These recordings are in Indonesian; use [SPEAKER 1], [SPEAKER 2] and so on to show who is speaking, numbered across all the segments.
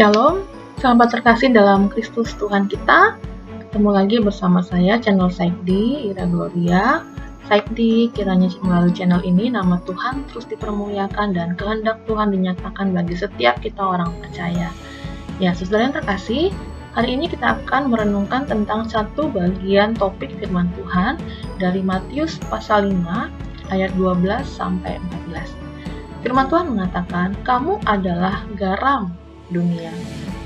[SPEAKER 1] Shalom, sahabat terkasih dalam Kristus Tuhan kita. Ketemu lagi bersama saya, channel Saikdi, Ira Gloria. Saikdi, kiranya melalui channel ini nama Tuhan terus dipermuliakan dan kehendak Tuhan dinyatakan bagi setiap kita orang percaya. Ya, saudara yang terkasih, hari ini kita akan merenungkan tentang satu bagian topik firman Tuhan dari Matius pasal 5 ayat 12 sampai 14. Firman Tuhan mengatakan, "Kamu adalah garam dunia.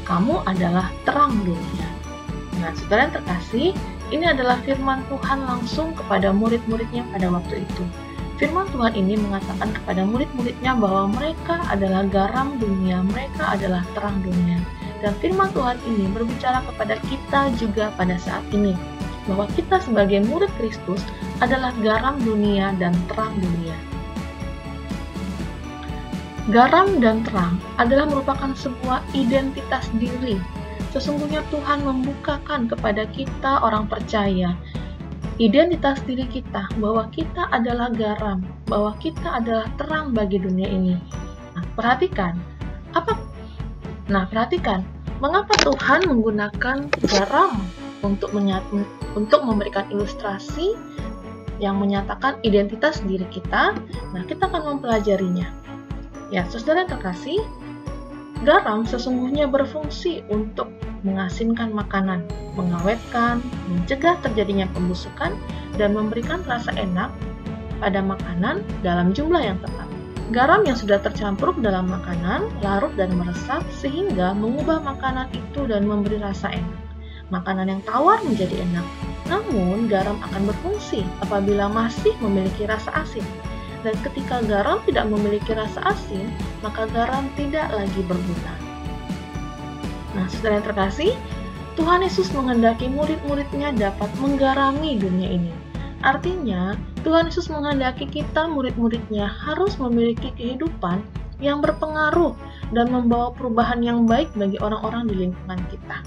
[SPEAKER 1] Kamu adalah terang dunia." Nah, saudara yang terkasih, ini adalah firman Tuhan langsung kepada murid-muridnya pada waktu itu. Firman Tuhan ini mengatakan kepada murid-muridnya bahwa mereka adalah garam dunia, mereka adalah terang dunia. Dan firman Tuhan ini berbicara kepada kita juga pada saat ini, bahwa kita sebagai murid Kristus adalah garam dunia dan terang dunia. Garam dan terang adalah merupakan sebuah identitas diri. Sesungguhnya Tuhan membukakan kepada kita orang percaya identitas diri kita, bahwa kita adalah garam, bahwa kita adalah terang bagi dunia ini. Perhatikan, mengapa Tuhan menggunakan garam untuk memberikan ilustrasi yang menyatakan identitas diri kita. Nah, kita akan mempelajarinya. Ya, saudara yang terkasih, garam sesungguhnya berfungsi untuk mengasinkan makanan, mengawetkan, mencegah terjadinya pembusukan, dan memberikan rasa enak pada makanan dalam jumlah yang tepat. Garam yang sudah tercampur dalam makanan larut dan meresap sehingga mengubah makanan itu dan memberi rasa enak. Makanan yang tawar menjadi enak. Namun, garam akan berfungsi apabila masih memiliki rasa asin. Dan ketika garam tidak memiliki rasa asin, maka garam tidak lagi berguna. Nah, saudara yang terkasih, Tuhan Yesus menghendaki murid-muridnya dapat menggarami dunia ini. Artinya, Tuhan Yesus menghendaki kita murid-muridnya harus memiliki kehidupan yang berpengaruh dan membawa perubahan yang baik bagi orang-orang di lingkungan kita.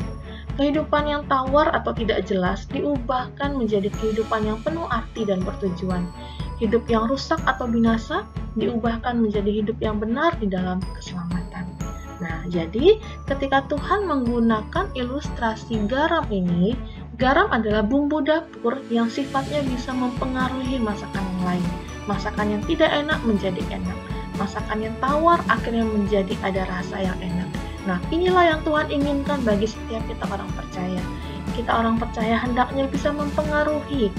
[SPEAKER 1] Kehidupan yang tawar atau tidak jelas diubahkan menjadi kehidupan yang penuh arti dan bertujuan. Hidup yang rusak atau binasa diubahkan menjadi hidup yang benar di dalam keselamatan. Nah, jadi ketika Tuhan menggunakan ilustrasi garam ini, garam adalah bumbu dapur yang sifatnya bisa mempengaruhi masakan yang lain. Masakan yang tidak enak menjadi enak. Masakan yang tawar akhirnya menjadi ada rasa yang enak. Nah, inilah yang Tuhan inginkan bagi setiap kita orang percaya. Kita orang percaya hendaknya bisa mempengaruhi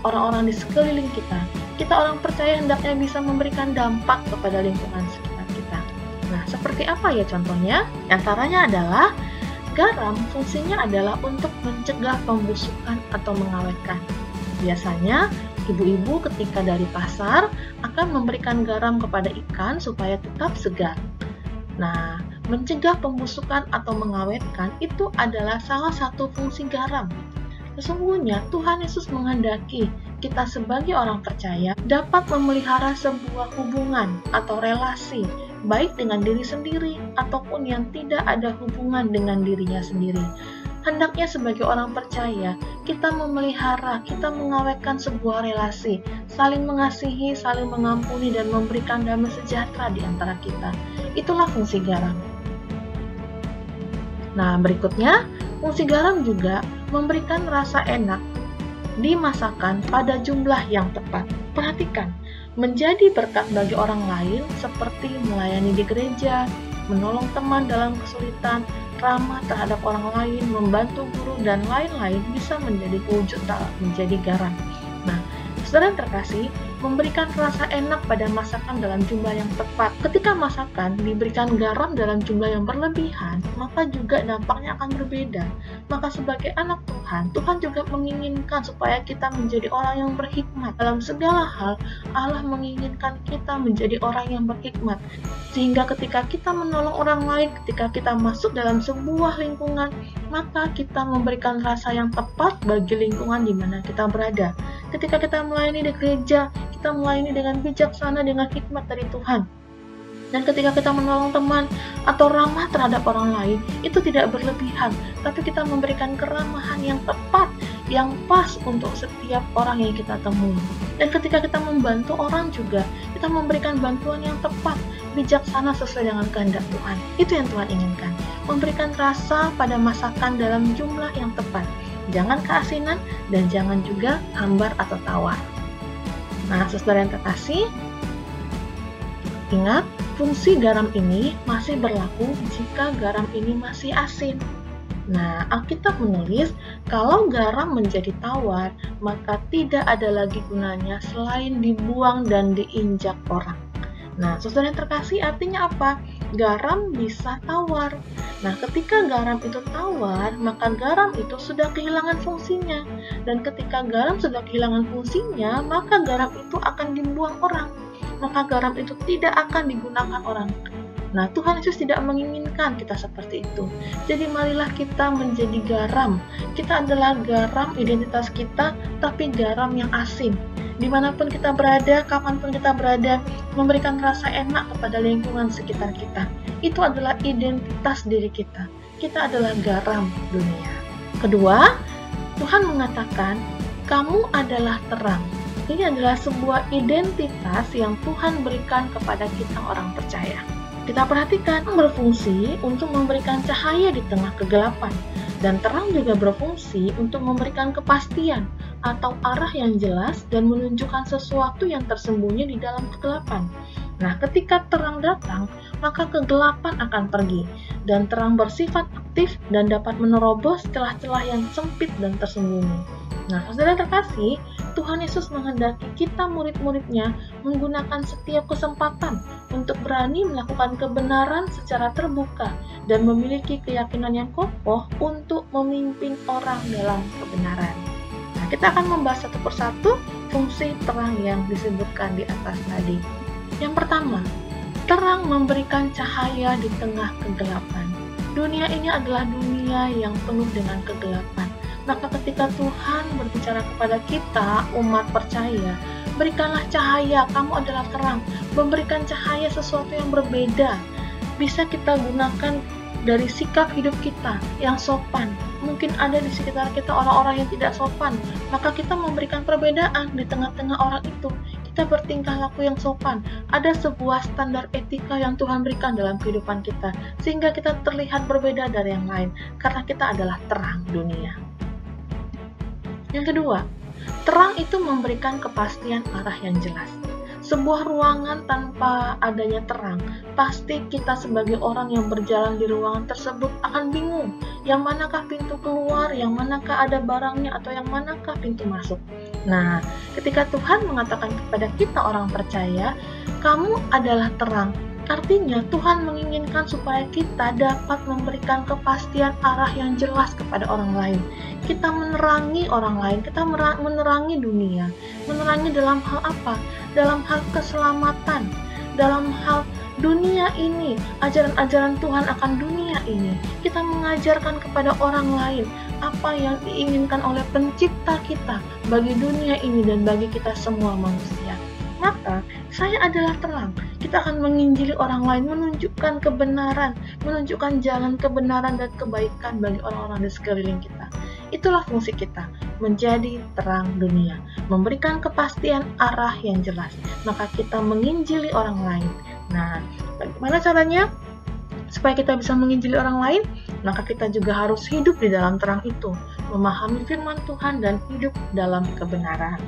[SPEAKER 1] orang-orang di sekeliling kita. Kita orang percaya hendaknya bisa memberikan dampak kepada lingkungan sekitar kita. Nah, seperti apa ya contohnya? Antaranya adalah garam fungsinya adalah untuk mencegah pembusukan atau mengawetkan. Biasanya, ibu-ibu ketika dari pasar akan memberikan garam kepada ikan supaya tetap segar. Nah, mencegah pembusukan atau mengawetkan itu adalah salah satu fungsi garam. Sesungguhnya Tuhan Yesus menghendaki kita sebagai orang percaya dapat memelihara sebuah hubungan atau relasi, baik dengan diri sendiri ataupun yang tidak ada hubungan dengan dirinya sendiri. Hendaknya sebagai orang percaya, kita memelihara, kita mengawetkan sebuah relasi, saling mengasihi, saling mengampuni, dan memberikan damai sejahtera di antara kita. Itulah fungsi garam. Nah, berikutnya, fungsi garam juga memberikan rasa enak di masakan pada jumlah yang tepat. Perhatikan, menjadi berkat bagi orang lain seperti melayani di gereja, menolong teman dalam kesulitan, ramah terhadap orang lain, membantu guru, dan lain-lain bisa menjadi wujud menjadi garam. Nah, saudara yang terkasih, memberikan rasa enak pada masakan dalam jumlah yang tepat. Ketika masakan diberikan garam dalam jumlah yang berlebihan, maka juga dampaknya akan berbeda. Maka sebagai anak Tuhan, Tuhan juga menginginkan supaya kita menjadi orang yang berhikmat. Dalam segala hal, Allah menginginkan kita menjadi orang yang berhikmat. Sehingga ketika kita menolong orang lain, ketika kita masuk dalam sebuah lingkungan, maka kita memberikan rasa yang tepat bagi lingkungan di mana kita berada. Ketika kita melayani di gereja, kita melayani dengan bijaksana, dengan hikmat dari Tuhan. Dan ketika kita menolong teman atau ramah terhadap orang lain, itu tidak berlebihan, tapi kita memberikan keramahan yang tepat, yang pas untuk setiap orang yang kita temui. Dan ketika kita membantu orang juga, kita memberikan bantuan yang tepat, bijaksana sesuai dengan kehendak Tuhan. Itu yang Tuhan inginkan. memberikan rasa pada masakan dalam jumlah yang tepat. Jangan keasinan dan jangan juga hambar atau tawar. Nah, saudara yang terkasih, ingat, fungsi garam ini masih berlaku jika garam ini masih asin. Nah, Alkitab menulis, kalau garam menjadi tawar, maka tidak ada lagi gunanya selain dibuang dan diinjak orang. Nah, saudara yang terkasih, artinya apa? Garam bisa tawar. Nah, ketika garam itu tawar, maka garam itu sudah kehilangan fungsinya. Dan ketika garam sudah kehilangan fungsinya, maka garam itu akan dibuang orang. Maka garam itu tidak akan digunakan orang. Nah, Tuhan Yesus tidak menginginkan kita seperti itu. Jadi marilah kita menjadi garam. Kita adalah garam, identitas kita, tapi garam yang asin. Dimanapun kita berada, kapanpun kita berada, memberikan rasa enak kepada lingkungan sekitar kita. Itu adalah identitas diri kita. Kita adalah garam dunia. Kedua, Tuhan mengatakan, kamu adalah terang. Ini adalah sebuah identitas yang Tuhan berikan kepada kita orang percaya. Kita perhatikan, berfungsi untuk memberikan cahaya di tengah kegelapan. Dan terang juga berfungsi untuk memberikan kepastian atau arah yang jelas dan menunjukkan sesuatu yang tersembunyi di dalam kegelapan. Nah, ketika terang datang, maka kegelapan akan pergi. Dan terang bersifat aktif dan dapat menerobos celah-celah yang sempit dan tersembunyi. Nah, saudara terkasih, Tuhan Yesus menghendaki kita murid-muridnya menggunakan setiap kesempatan untuk berani melakukan kebenaran secara terbuka dan memiliki keyakinan yang kokoh untuk memimpin orang dalam kebenaran. Nah, kita akan membahas satu persatu fungsi terang yang disebutkan di atas tadi. Yang pertama, terang memberikan cahaya di tengah kegelapan. Dunia ini adalah dunia yang penuh dengan kegelapan. Maka ketika Tuhan berbicara kepada kita, umat percaya, berikanlah cahaya, kamu adalah terang. Memberikan cahaya sesuatu yang berbeda. Bisa kita gunakan dari sikap hidup kita yang sopan. Mungkin ada di sekitar kita orang-orang yang tidak sopan. Maka kita memberikan perbedaan di tengah-tengah orang itu. Kita bertingkah laku yang sopan. Ada sebuah standar etika yang Tuhan berikan dalam kehidupan kita. Sehingga kita terlihat berbeda dari yang lain. Karena kita adalah terang dunia. Yang kedua, terang itu memberikan kepastian arah yang jelas. Sebuah ruangan tanpa adanya terang, pasti kita sebagai orang yang berjalan di ruangan tersebut akan bingung. Yang manakah pintu keluar, yang manakah ada barangnya, atau yang manakah pintu masuk. Nah, ketika Tuhan mengatakan kepada kita orang percaya, kamu adalah terang. Artinya Tuhan menginginkan supaya kita dapat memberikan kepastian arah yang jelas kepada orang lain. Kita menerangi orang lain, kita menerangi dunia. Menerangi dalam hal apa? Dalam hal keselamatan, dalam hal dunia ini, ajaran-ajaran Tuhan akan dunia ini. Kita mengajarkan kepada orang lain apa yang diinginkan oleh pencipta kita bagi dunia ini dan bagi kita semua manusia. Maka, saya adalah terang. Kita akan menginjili orang lain, menunjukkan kebenaran, menunjukkan jalan kebenaran dan kebaikan bagi orang-orang di sekeliling kita. Itulah fungsi kita, menjadi terang dunia, memberikan kepastian arah yang jelas. Maka kita menginjili orang lain. Nah, bagaimana caranya? Supaya kita bisa menginjili orang lain, maka kita juga harus hidup di dalam terang itu, memahami firman Tuhan dan hidup dalam kebenaran.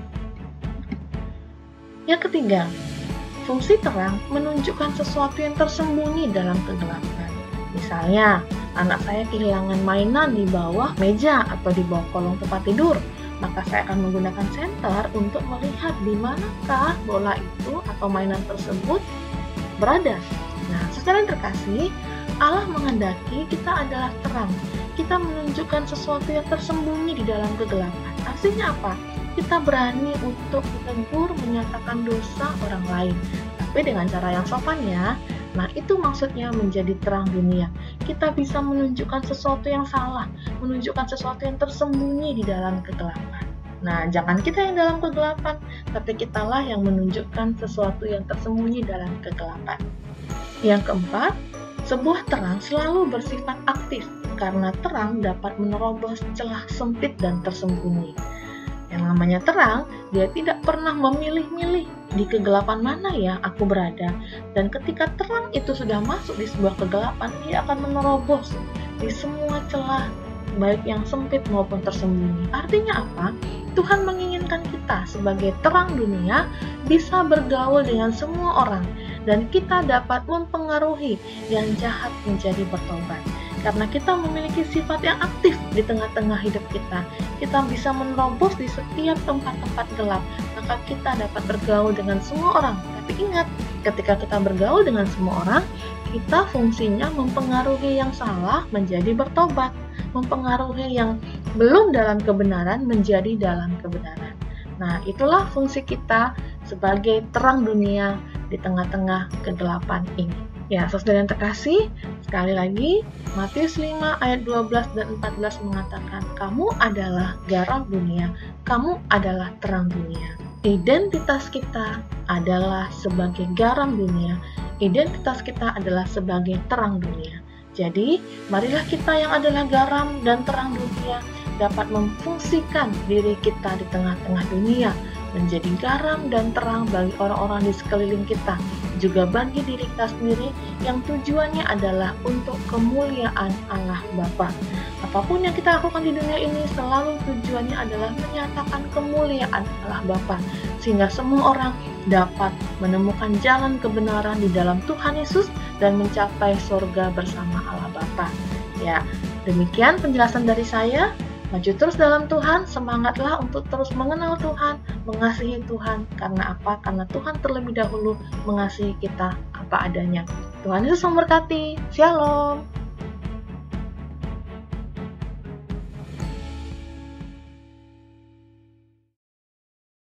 [SPEAKER 1] Yang ketiga, fungsi terang menunjukkan sesuatu yang tersembunyi dalam kegelapan. Misalnya, anak saya kehilangan mainan di bawah meja atau di bawah kolong tempat tidur. Maka saya akan menggunakan senter untuk melihat di manakah bola itu atau mainan tersebut berada. Nah, saudara yang terkasih, Allah menghendaki kita adalah terang. Kita menunjukkan sesuatu yang tersembunyi di dalam kegelapan. Artinya apa? Kita berani untuk menegur, menyatakan dosa orang lain. Tapi dengan cara yang sopan ya. Nah, itu maksudnya menjadi terang dunia. Kita bisa menunjukkan sesuatu yang salah, menunjukkan sesuatu yang tersembunyi di dalam kegelapan. Nah, jangan kita yang dalam kegelapan, tapi kitalah yang menunjukkan sesuatu yang tersembunyi dalam kegelapan. Yang keempat, sebuah terang selalu bersifat aktif, karena terang dapat menerobos celah sempit dan tersembunyi. Yang namanya terang, dia tidak pernah memilih-milih di kegelapan mana ya aku berada. Dan ketika terang itu sudah masuk di sebuah kegelapan, dia akan menerobos di semua celah, baik yang sempit maupun tersembunyi. Artinya apa? Tuhan menginginkan kita sebagai terang dunia bisa bergaul dengan semua orang, dan kita dapat mempengaruhi yang jahat menjadi bertobat. Karena kita memiliki sifat yang aktif di tengah-tengah hidup kita, kita bisa menerobos di setiap tempat-tempat gelap, maka kita dapat bergaul dengan semua orang. Tapi ingat, ketika kita bergaul dengan semua orang, kita fungsinya mempengaruhi yang salah menjadi bertobat, mempengaruhi yang belum dalam kebenaran menjadi dalam kebenaran. Nah, itulah fungsi kita sebagai terang dunia di tengah-tengah kegelapan ini. Ya, saudara yang terkasih, sekali lagi, Matius 5 ayat 12 dan 14 mengatakan, kamu adalah garam dunia, kamu adalah terang dunia. Identitas kita adalah sebagai garam dunia, identitas kita adalah sebagai terang dunia. Jadi, marilah kita yang adalah garam dan terang dunia dapat memfungsikan diri kita di tengah-tengah dunia, menjadi garam dan terang bagi orang-orang di sekeliling kita, juga bagi diri kita sendiri yang tujuannya adalah untuk kemuliaan Allah Bapa. Apapun yang kita lakukan di dunia ini selalu tujuannya adalah menyatakan kemuliaan Allah Bapa, sehingga semua orang dapat menemukan jalan kebenaran di dalam Tuhan Yesus dan mencapai surga bersama Allah Bapa. Ya, demikian penjelasan dari saya. Maju terus dalam Tuhan, semangatlah untuk terus mengenal Tuhan, mengasihi Tuhan. Karena apa? Karena Tuhan terlebih dahulu mengasihi kita apa adanya. Tuhan Yesus memberkati. Shalom.